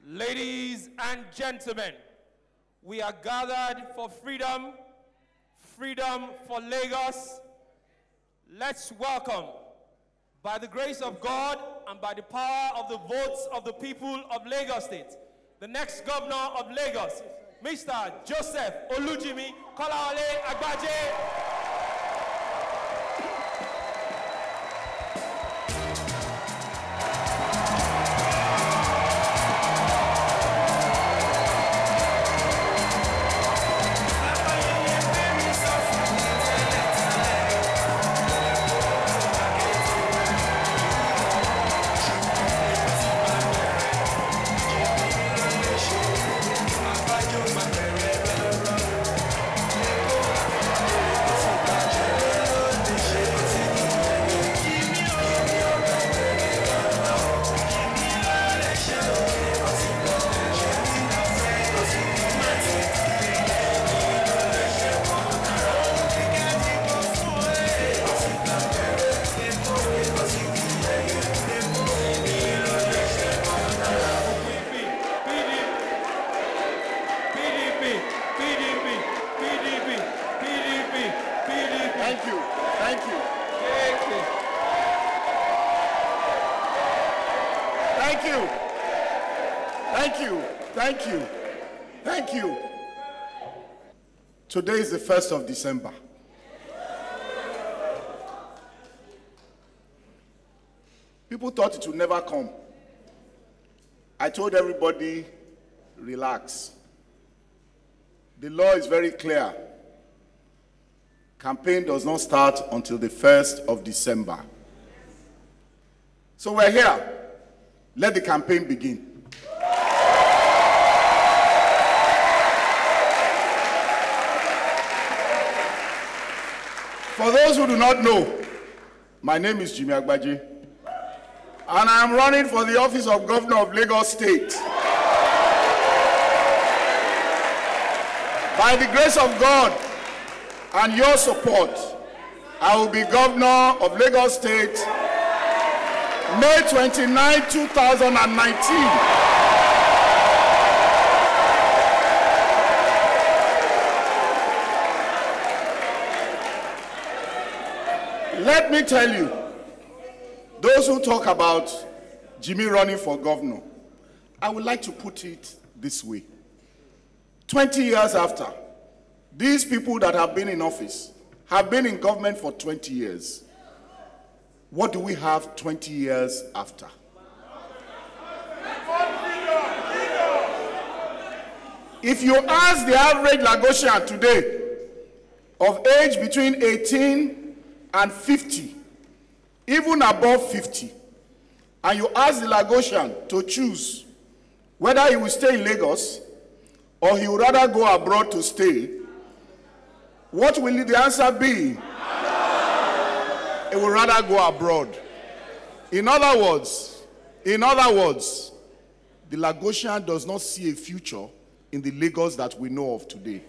Ladies and gentlemen, we are gathered for freedom, freedom for Lagos. Let's welcome, by the grace of God and by the power of the votes of the people of Lagos State, the next governor of Lagos, Mr. Joseph Jimi Agbaje. Thank you. Today is the 1st of December. People thought it would never come. I told everybody, relax. The law is very clear. Campaign does not start until the 1st of December. So we're here. Let the campaign begin. For those who do not know, my name is Jimi Agbaje, and I am running for the office of Governor of Lagos State. By the grace of God and your support, I will be Governor of Lagos State, May 29, 2019. Let me tell you, those who talk about Jimi running for governor, I would like to put it this way. 20 years after, these people that have been in office have been in government for 20 years. What do we have 20 years after? If you ask the average Lagosian today of age between 18 and 50, even above 50, and you ask the Lagosian to choose whether he will stay in Lagos or he would rather go abroad to stay, what will the answer be? He would rather go abroad. In other words, the Lagosian does not see a future in the Lagos that we know of today.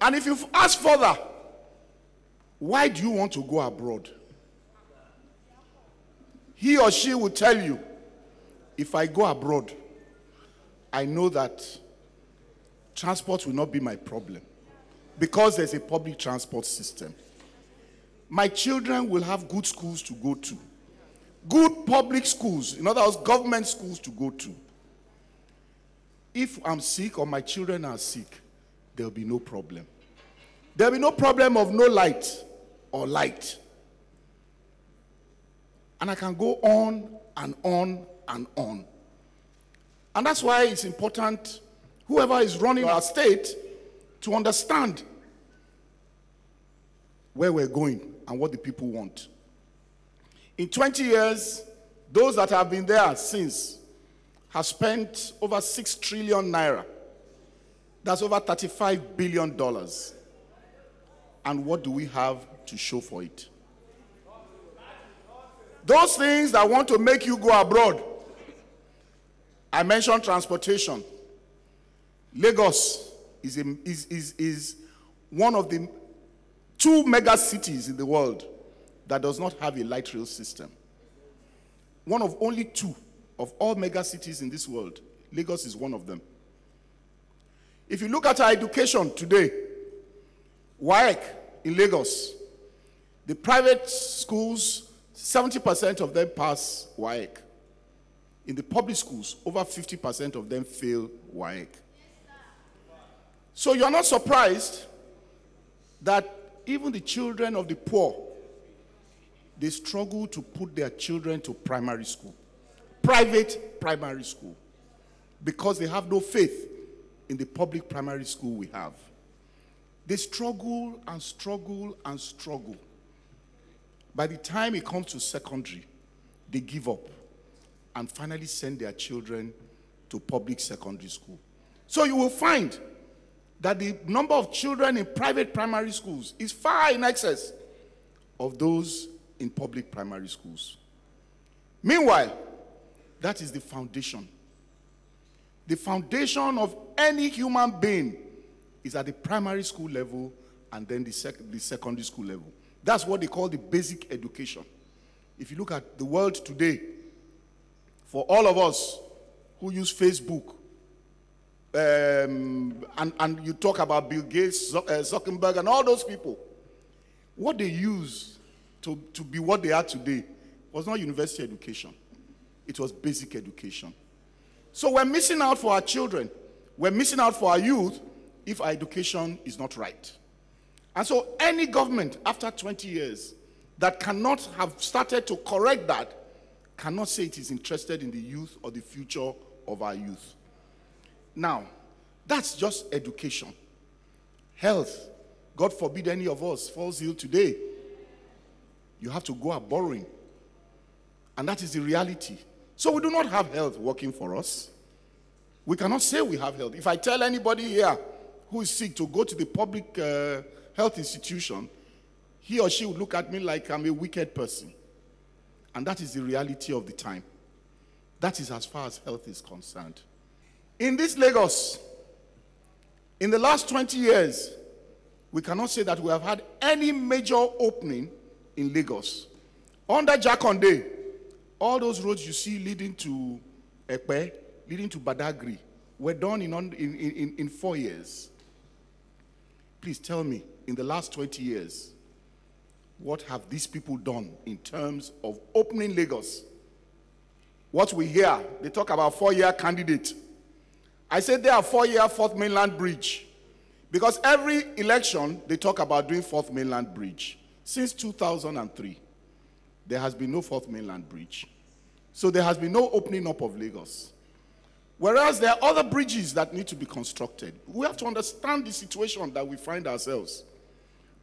And if you ask further, why do you want to go abroad? He or she will tell you, if I go abroad, I know that transport will not be my problem because there's a public transport system. My children will have good schools to go to, good public schools, in other words, government schools to go to. If I'm sick or my children are sick, there'll be no problem. There'll be no problem of no light or light. And I can go on and on and on. And that's why it's important, whoever is running our state, to understand where we're going and what the people want. In 20 years, those that have been there since have spent over 6 trillion naira. That's over $35 billion. And what do we have to show for it? Those things that want to make you go abroad. I mentioned transportation. Lagos is one of the 2 mega cities in the world that does not have a light rail system. One of only 2 of all mega cities in this world, Lagos is one of them. If you look at our education today, WAEC in Lagos, the private schools, 70% of them pass WAEC. In the public schools, over 50% of them fail WAEC. So you're not surprised that even the children of the poor, they struggle to put their children to primary school, private primary school, because they have no faith in the public primary school we have. They struggle and struggle and struggle. By the time it comes to secondary, they give up and finally send their children to public secondary school. So you will find that the number of children in private primary schools is far in excess of those in public primary schools. Meanwhile, that is the foundation. The foundation of any human being is at the primary school level and then the secondary school level. That's what they call the basic education. If you look at the world today, for all of us who use Facebook, and you talk about Bill Gates, Zuckerberg, and all those people, what they use to be what they are today was not university education. It was basic education. So we're missing out for our children. We're missing out for our youth if our education is not right. And so any government after 20 years that cannot have started to correct that cannot say it is interested in the youth or the future of our youth. Now, that's just education. Health, God forbid any of us falls ill today. You have to go out borrowing. And that is the reality. So we do not have health working for us. We cannot say we have health. If I tell anybody here who is sick to go to the public health institution, he or she would look at me like I'm a wicked person. And that is the reality of the time. That is as far as health is concerned. In this Lagos, in the last 20 years, we cannot say that we have had any major opening in Lagos. Under Jakonde, all those roads you see leading to Epe, leading to Badagry, were done in 4 years. Please tell me, in the last 20 years, what have these people done in terms of opening Lagos? What we hear, they talk about 4-year candidate. I said they are 4-year Fourth Mainland Bridge. Because every election, they talk about doing Fourth Mainland Bridge. Since 2003, there has been no Fourth Mainland Bridge. So there has been no opening up of Lagos. Whereas there are other bridges that need to be constructed. We have to understand the situation that we find ourselves.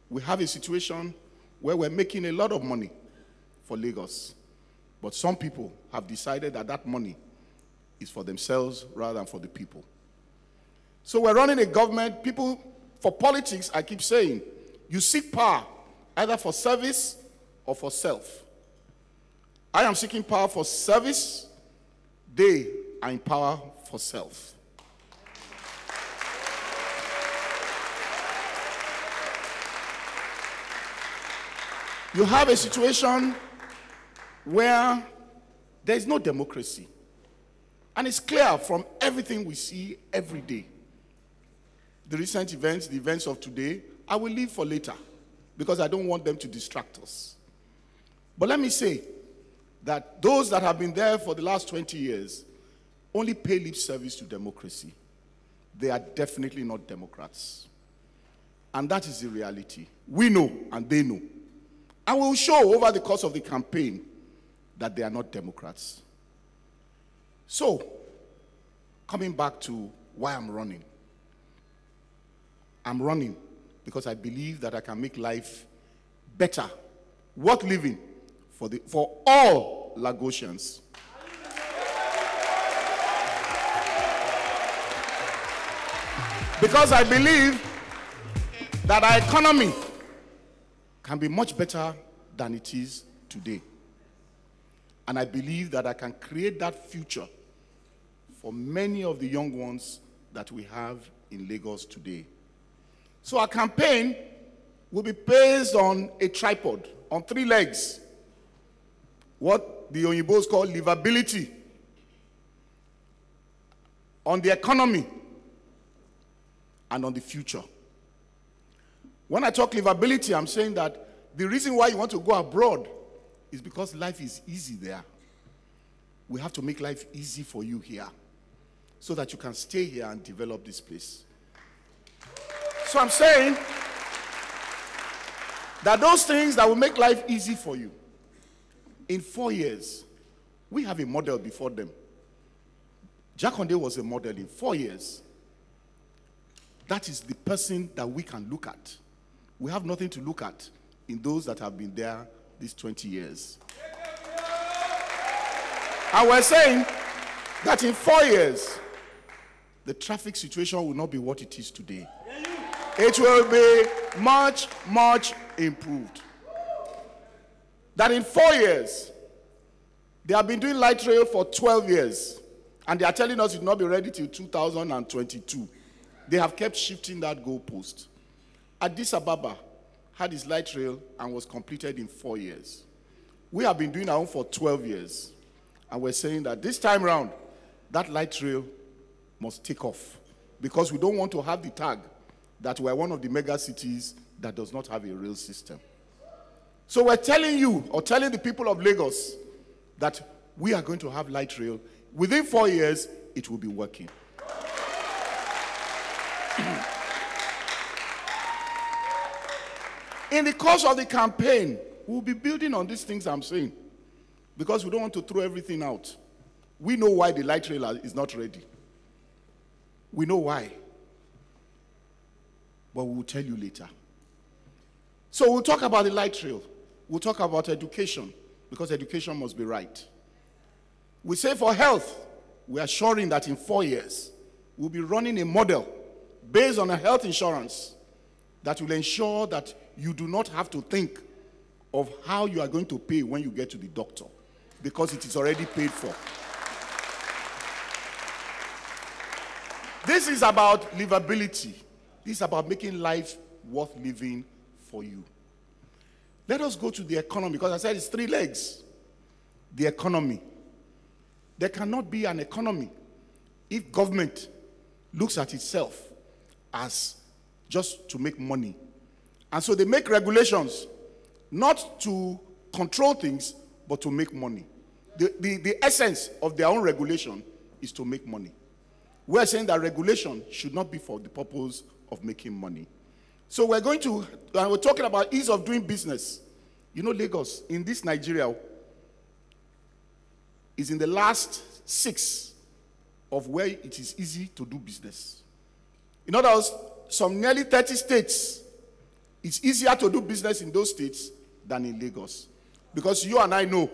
We have a situation where we're making a lot of money for Lagos. But some people have decided that that money is for themselves rather than for the people. So we're running a government, people, for politics, I keep saying, you seek power either for service or for self. I am seeking power for service. They are in power for self. You have a situation where there is no democracy. And it's clear from everything we see every day. The recent events, the events of today, I will leave for later because I don't want them to distract us. But let me say that those that have been there for the last 20 years only pay lip service to democracy. They are definitely not Democrats. And that is the reality. We know and they know. And we will show over the course of the campaign that they are not Democrats. So, coming back to why I'm running. I'm running because I believe that I can make life better, worth living for all Lagosians. Because I believe that our economy can be much better than it is today. And I believe that I can create that future for many of the young ones that we have in Lagos today. So our campaign will be based on a tripod, on 3 legs. What the Oyinbos call livability. on the economy, and on the future. When I talk livability, I'm saying that the reason why you want to go abroad is because life is easy there. We have to make life easy for you here so that you can stay here and develop this place. So I'm saying that those things that will make life easy for you, in 4 years, we have a model before them. Jakonde was a model in 4 years. That is the person that we can look at. We have nothing to look at in those that have been there these 20 years. And we're saying that in 4 years, the traffic situation will not be what it is today. It will be much, much improved. That in 4 years, they have been doing light rail for 12 years, and they are telling us it will not be ready till 2022. They have kept shifting that goalpost. Addis Ababa had its light rail and was completed in 4 years. We have been doing our own for 12 years, and we're saying that this time round, that light rail must take off, because we don't want to have the tag that we're one of the mega cities that does not have a rail system. So we're telling you, or telling the people of Lagos, that we are going to have light rail. Within 4 years, it will be working. In the course of the campaign, we'll be building on these things I'm saying, because we don't want to throw everything out. We know why the light rail is not ready. We know why. But we will tell you later. So we'll talk about the light rail. We'll talk about education, because education must be right. We say for health, we are assuring that in 4 years, we'll be running a model based on a health insurance that will ensure that you do not have to think of how you are going to pay when you get to the doctor, because it is already paid for. This is about livability. This is about making life worth living for you. Let us go to the economy, because I said it's 3 legs. The economy. There cannot be an economy if government looks at itself as just to make money. And so they make regulations not to control things, but to make money. The essence of their own regulation is to make money. We're saying that regulation should not be for the purpose of making money. So we're talking about ease of doing business. You know, Lagos, in this Nigeria, is in the last 6 of where it is easy to do business. In other words, some nearly 30 states, it's easier to do business in those states than in Lagos. Because you and I know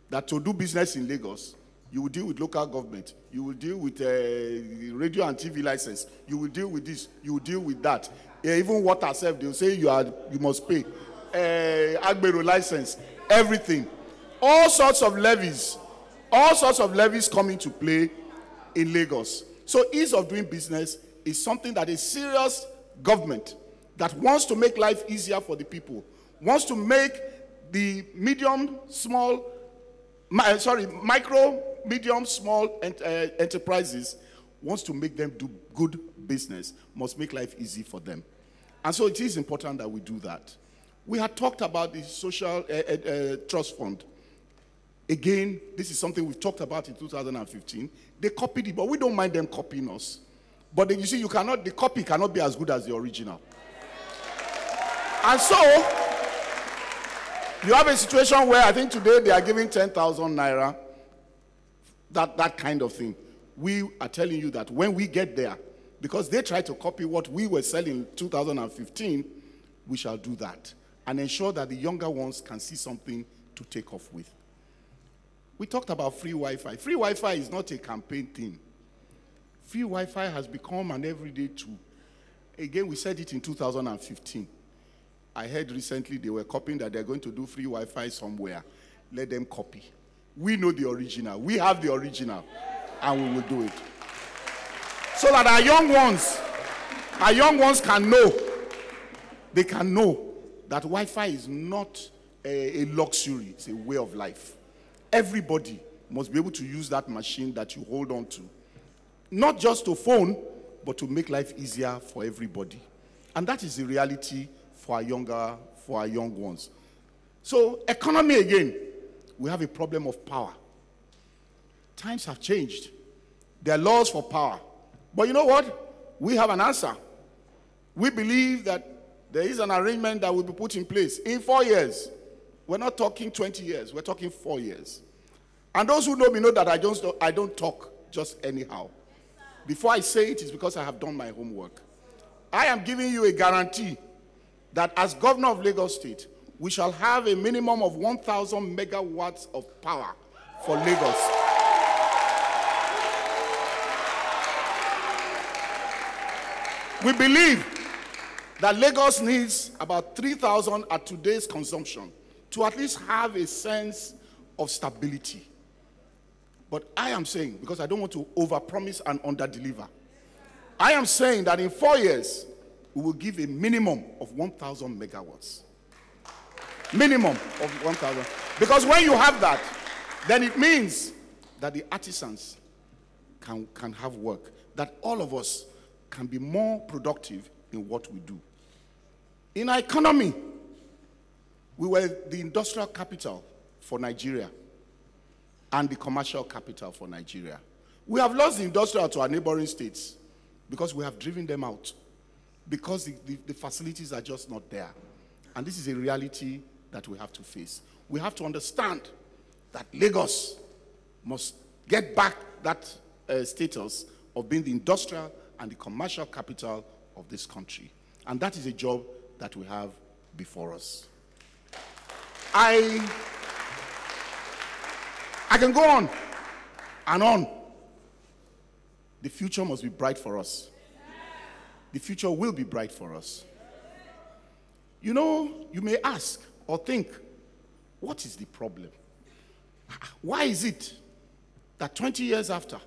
that to do business in Lagos, you will deal with local government, you will deal with radio and TV license, you will deal with this, you will deal with that. Even water self, they will say you must pay. Agbero license, everything. All sorts of levies come into play in Lagos. So ease of doing business is something that a serious government that wants to make life easier for the people, wants to make the micro, medium, small enterprises, wants to make them do good business, must make life easy for them. And so it is important that we do that. We had talked about the social trust fund. Again, this is something we've talked about in 2015. They copied it, but we don't mind them copying us. But then you see, the copy cannot be as good as the original. And so, you have a situation where I think today they are giving 10,000 naira, that kind of thing. We are telling you that when we get there, because they tried to copy what we were selling in 2015, we shall do that and ensure that the younger ones can see something to take off with. We talked about free Wi-Fi. Free Wi-Fi is not a campaign thing. Free Wi-Fi has become an everyday tool. Again, we said it in 2015. I heard recently they were copying that they're going to do free Wi-Fi somewhere. Let them copy. We know the original. We have the original, and we will do it. So that our young ones can know, they can know that Wi-Fi is not a luxury, it's a way of life. Everybody must be able to use that machine that you hold on to. not just to phone, but to make life easier for everybody. And that is the reality for our young ones. So, economy again, we have a problem of power. Times have changed. There are laws for power. But you know what? We have an answer. We believe that there is an arrangement that will be put in place in 4 years. We're not talking 20 years. We're talking 4 years. And those who know me know that I don't talk just anyhow. Before I say it, it's because I have done my homework. I am giving you a guarantee that as governor of Lagos State, we shall have a minimum of 1,000 megawatts of power for Lagos. We believe that Lagos needs about 3,000 at today's consumption to at least have a sense of stability. But I am saying, because I don't want to overpromise and underdeliver, I am saying that in 4 years, we will give a minimum of 1,000 megawatts. Minimum of 1,000. Because when you have that, then it means that the artisans can have work, that all of us can be more productive in what we do. In our economy, we were the industrial capital for Nigeria and the commercial capital for Nigeria. We have lost the industrial to our neighboring states because we have driven them out, because the facilities are just not there. And this is a reality that we have to face. We have to understand that Lagos must get back that status of being the industrial and the commercial capital of this country. And that is a job that we have before us. I can go on and on. The future must be bright for us. The future will be bright for us. You know, you may ask or think, what is the problem? Why is it that 20 years after,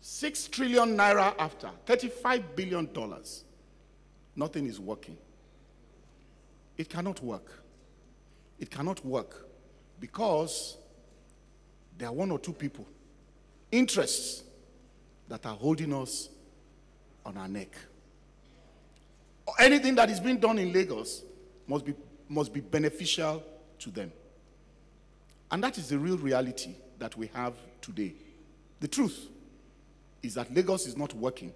6 trillion naira after, $35 billion, nothing is working? It cannot work. It cannot work because there are one or two people, interests, that are holding us on our neck. Anything that is being done in Lagos must be beneficial to them. And that is the real reality that we have today. The truth is that Lagos is not working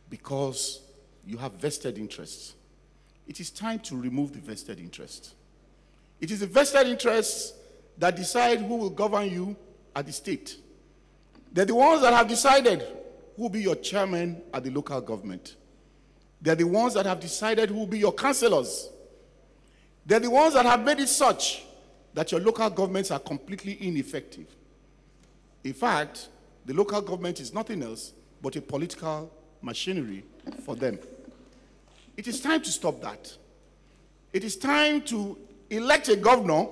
because you have vested interests. It is time to remove the vested interest. It is the vested interests that decide who will govern you at the state. They're the ones that have decided who will be your chairman at the local government. They're the ones that have decided who will be your councillors. They're the ones that have made it such that your local governments are completely ineffective. In fact, the local government is nothing else but a political machinery for them. It is time to stop that. It is time to elect a governor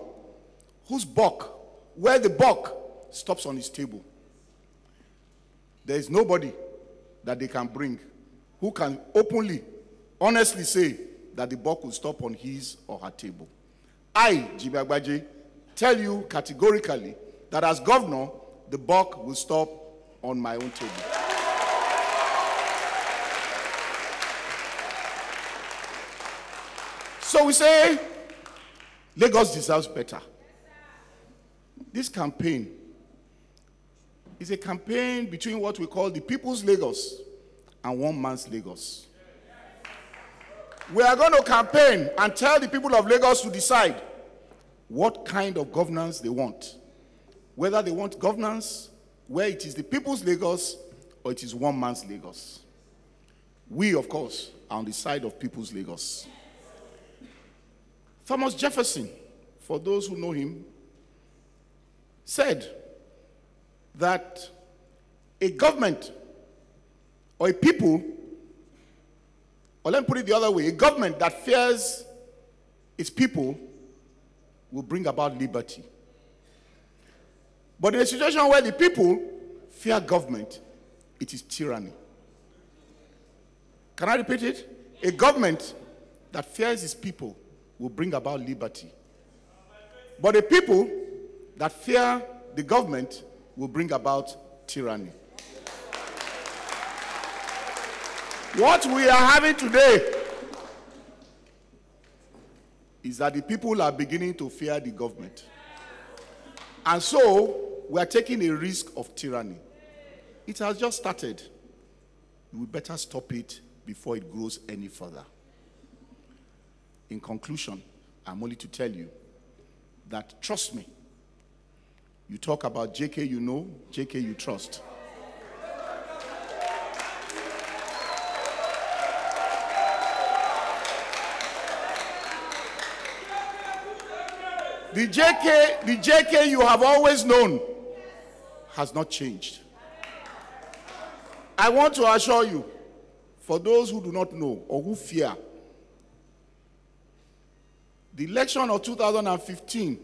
whose buck, where the buck stops on his table. There is nobody that they can bring who can openly, honestly say that the buck will stop on his or her table. I, Jimi Agbaje, tell you categorically that as governor, the buck will stop on my own table. So we say, Lagos deserves better. This campaign is a campaign between what we call the people's Lagos and one man's Lagos. We are going to campaign and tell the people of Lagos to decide what kind of governance they want. Whether they want governance where it is the people's Lagos or it is one man's Lagos. We, of course, are on the side of people's Lagos. Thomas Jefferson, for those who know him, said that a government or a people, or let me put it the other way, a government that fears its people will bring about liberty. But in a situation where the people fear government, it is tyranny. Can I repeat it? A government that fears its people will bring about liberty. But a people that fear the government will bring about tyranny. What we are having today is that the people are beginning to fear the government. And so, we are taking a risk of tyranny. It has just started. We better stop it before it grows any further. In conclusion, I'm only to tell you that, trust me, you talk about JK you know, JK you trust. The JK you have always known has not changed. I want to assure you, for those who do not know or who fear, the election of 2015,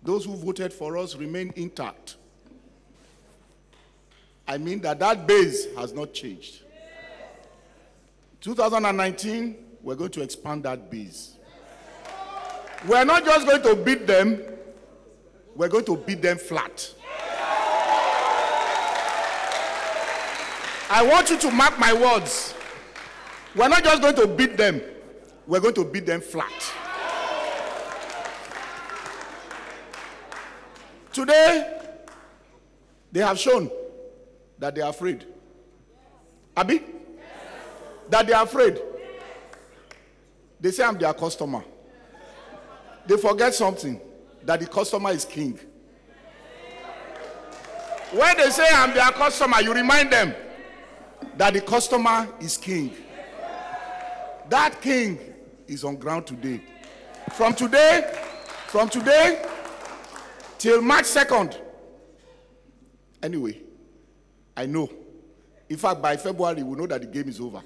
those who voted for us remain intact. I mean that base has not changed. 2019, we're going to expand that base. We're not just going to beat them, we're going to beat them flat. I want you to mark my words. We're not just going to beat them, we're going to beat them flat. Today, they have shown that they are afraid. Abi? Yes. That they are afraid. Yes. They say I'm their customer. They forget something, that the customer is king. When they say I'm their customer, you remind them that the customer is king. That king is on ground today. From today till March 2nd. Anyway, I know. In fact, by February, we'll know that the game is over.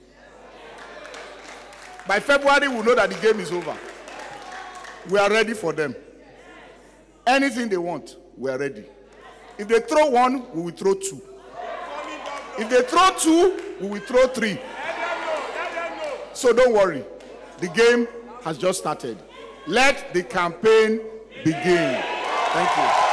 By February, we'll know that the game is over. We are ready for them. Anything they want, we are ready. If they throw one, we will throw two. If they throw two, we will throw three. So don't worry. The game has just started. Let the campaign begin. Thank you.